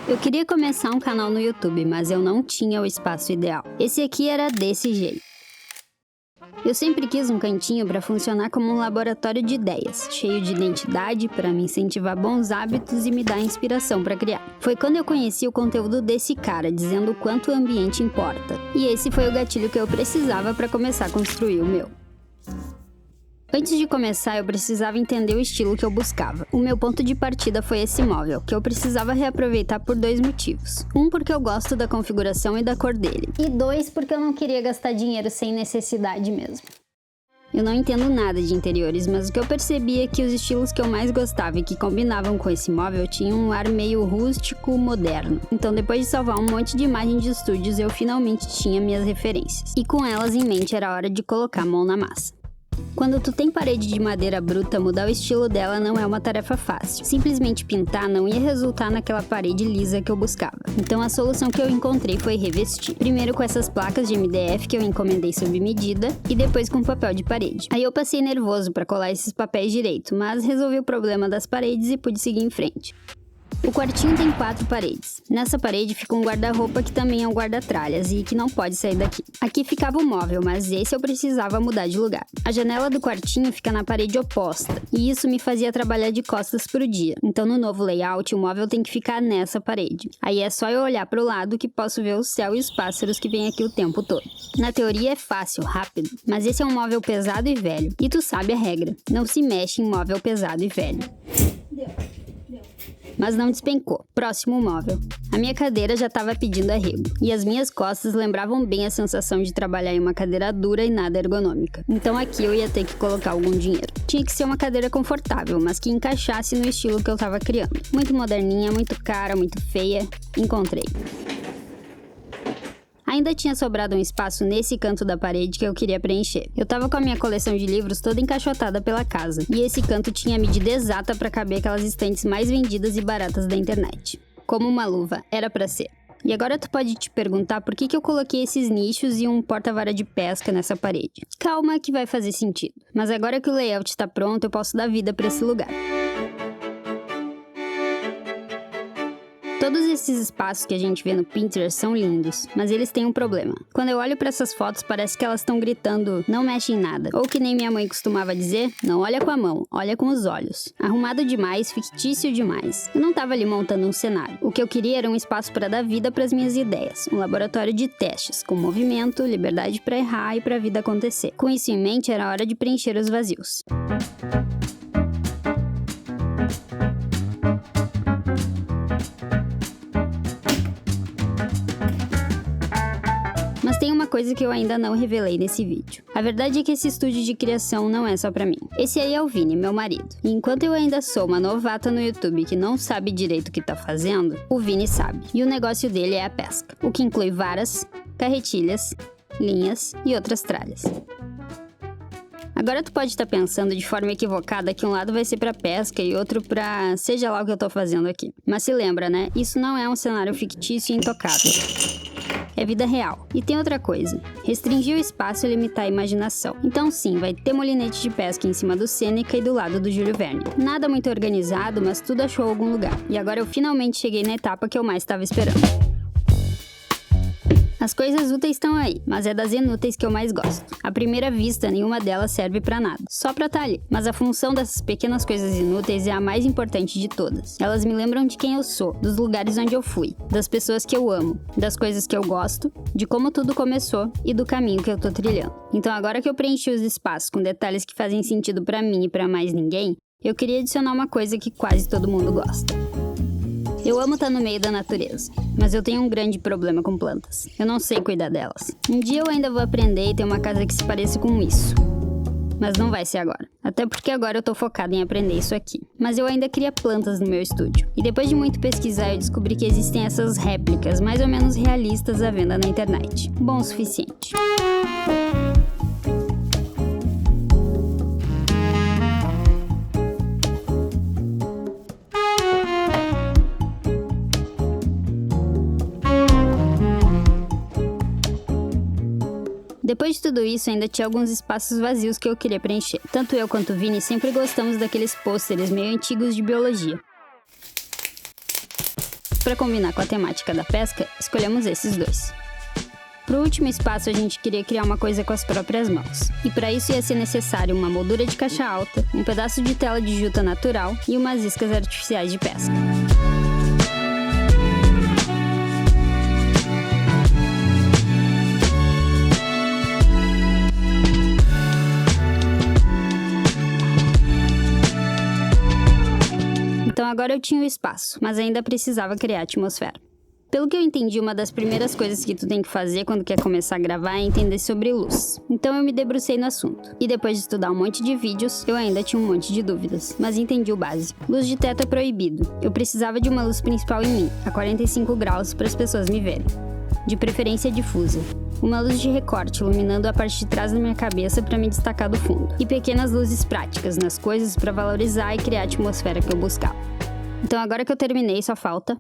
Eu queria começar um canal no YouTube, mas eu não tinha o espaço ideal. Esse aqui era desse jeito. Eu sempre quis um cantinho para funcionar como um laboratório de ideias, cheio de identidade para me incentivar bons hábitos e me dar inspiração para criar. Foi quando eu conheci o conteúdo desse cara, dizendo o quanto o ambiente importa. E esse foi o gatilho que eu precisava para começar a construir o meu. Antes de começar, eu precisava entender o estilo que eu buscava. O meu ponto de partida foi esse móvel, que eu precisava reaproveitar por 2 motivos. Um, porque eu gosto da configuração e da cor dele. E 2, porque eu não queria gastar dinheiro sem necessidade mesmo. Eu não entendo nada de interiores, mas o que eu percebi é que os estilos que eu mais gostava e que combinavam com esse móvel tinham um ar meio rústico, moderno. Então, depois de salvar um monte de imagens de estúdios, eu finalmente tinha minhas referências. E com elas em mente, era hora de colocar a mão na massa. Quando tu tem parede de madeira bruta, mudar o estilo dela não é uma tarefa fácil. Simplesmente pintar não ia resultar naquela parede lisa que eu buscava. Então a solução que eu encontrei foi revestir. Primeiro com essas placas de MDF que eu encomendei sob medida e depois com papel de parede. Aí eu passei nervoso para colar esses papéis direito, mas resolvi o problema das paredes e pude seguir em frente. O quartinho tem 4 paredes. Nessa parede fica um guarda-roupa que também é um guarda-tralhas e que não pode sair daqui. Aqui ficava o móvel, mas esse eu precisava mudar de lugar. A janela do quartinho fica na parede oposta, e isso me fazia trabalhar de costas pro dia. Então no novo layout, o móvel tem que ficar nessa parede. Aí é só eu olhar pro lado que posso ver o céu e os pássaros que vêm aqui o tempo todo. Na teoria é fácil, rápido, mas esse é um móvel pesado e velho. E tu sabe a regra, não se mexe em móvel pesado e velho. Mas não despencou. Próximo móvel. A minha cadeira já estava pedindo arrego, e as minhas costas lembravam bem a sensação de trabalhar em uma cadeira dura e nada ergonômica. Então aqui eu ia ter que colocar algum dinheiro. Tinha que ser uma cadeira confortável, mas que encaixasse no estilo que eu estava criando. Muito moderninha, muito cara, muito feia. Encontrei. Ainda tinha sobrado um espaço nesse canto da parede que eu queria preencher. Eu tava com a minha coleção de livros toda encaixotada pela casa, e esse canto tinha a medida exata para caber aquelas estantes mais vendidas e baratas da internet. Como uma luva, era pra ser. E agora tu pode te perguntar por que eu coloquei esses nichos e um porta-vara de pesca nessa parede. Calma que vai fazer sentido. Mas agora que o layout tá pronto, eu posso dar vida pra esse lugar. Todos esses espaços que a gente vê no Pinterest são lindos, mas eles têm um problema. Quando eu olho para essas fotos, parece que elas estão gritando, não mexe em nada. Ou que nem minha mãe costumava dizer, não olha com a mão, olha com os olhos. Arrumado demais, fictício demais. Eu não tava ali montando um cenário. O que eu queria era um espaço para dar vida para as minhas ideias. Um laboratório de testes, com movimento, liberdade para errar e para a vida acontecer. Com isso em mente, era hora de preencher os vazios. Mas tem uma coisa que eu ainda não revelei nesse vídeo. A verdade é que esse estúdio de criação não é só pra mim. Esse aí é o Vini, meu marido. E enquanto eu ainda sou uma novata no YouTube que não sabe direito o que tá fazendo, o Vini sabe. E o negócio dele é a pesca. O que inclui varas, carretilhas, linhas e outras tralhas. Agora tu pode estar pensando de forma equivocada que um lado vai ser pra pesca e outro pra seja lá o que eu tô fazendo aqui. Mas se lembra, né? Isso não é um cenário fictício e intocável. É vida real. E tem outra coisa. Restringir o espaço e limitar a imaginação. Então sim, vai ter molinete de pesca em cima do Sêneca e do lado do Júlio Verne. Nada muito organizado, mas tudo achou algum lugar. E agora eu finalmente cheguei na etapa que eu mais estava esperando. As coisas úteis estão aí, mas é das inúteis que eu mais gosto. À primeira vista, nenhuma delas serve pra nada, só pra estar ali. Mas a função dessas pequenas coisas inúteis é a mais importante de todas. Elas me lembram de quem eu sou, dos lugares onde eu fui, das pessoas que eu amo, das coisas que eu gosto, de como tudo começou e do caminho que eu tô trilhando. Então agora que eu preenchi os espaços com detalhes que fazem sentido pra mim e pra mais ninguém, eu queria adicionar uma coisa que quase todo mundo gosta. Eu amo estar no meio da natureza, mas eu tenho um grande problema com plantas. Eu não sei cuidar delas. Um dia eu ainda vou aprender e ter uma casa que se pareça com isso. Mas não vai ser agora. Até porque agora eu tô focada em aprender isso aqui. Mas eu ainda cria plantas no meu estúdio. E depois de muito pesquisar, eu descobri que existem essas réplicas mais ou menos realistas à venda na internet. Bom o suficiente. Depois de tudo isso, ainda tinha alguns espaços vazios que eu queria preencher. Tanto eu quanto o Vini sempre gostamos daqueles pôsteres meio antigos de biologia. para combinar com a temática da pesca, escolhemos esses dois. Pro último espaço, a gente queria criar uma coisa com as próprias mãos. E para isso ia ser necessário uma moldura de caixa alta, um pedaço de tela de juta natural e umas iscas artificiais de pesca. Então agora eu tinha o espaço, mas ainda precisava criar atmosfera. Pelo que eu entendi, uma das primeiras coisas que tu tem que fazer quando quer começar a gravar é entender sobre luz. Então eu me debrucei no assunto. E depois de estudar um monte de vídeos, eu ainda tinha um monte de dúvidas, mas entendi o básico. Luz de teto é proibido. Eu precisava de uma luz principal em mim, a 45 graus, para as pessoas me verem. De preferência difusa. Uma luz de recorte iluminando a parte de trás da minha cabeça para me destacar do fundo. E pequenas luzes práticas nas coisas para valorizar e criar a atmosfera que eu buscava. Então agora que eu terminei, só falta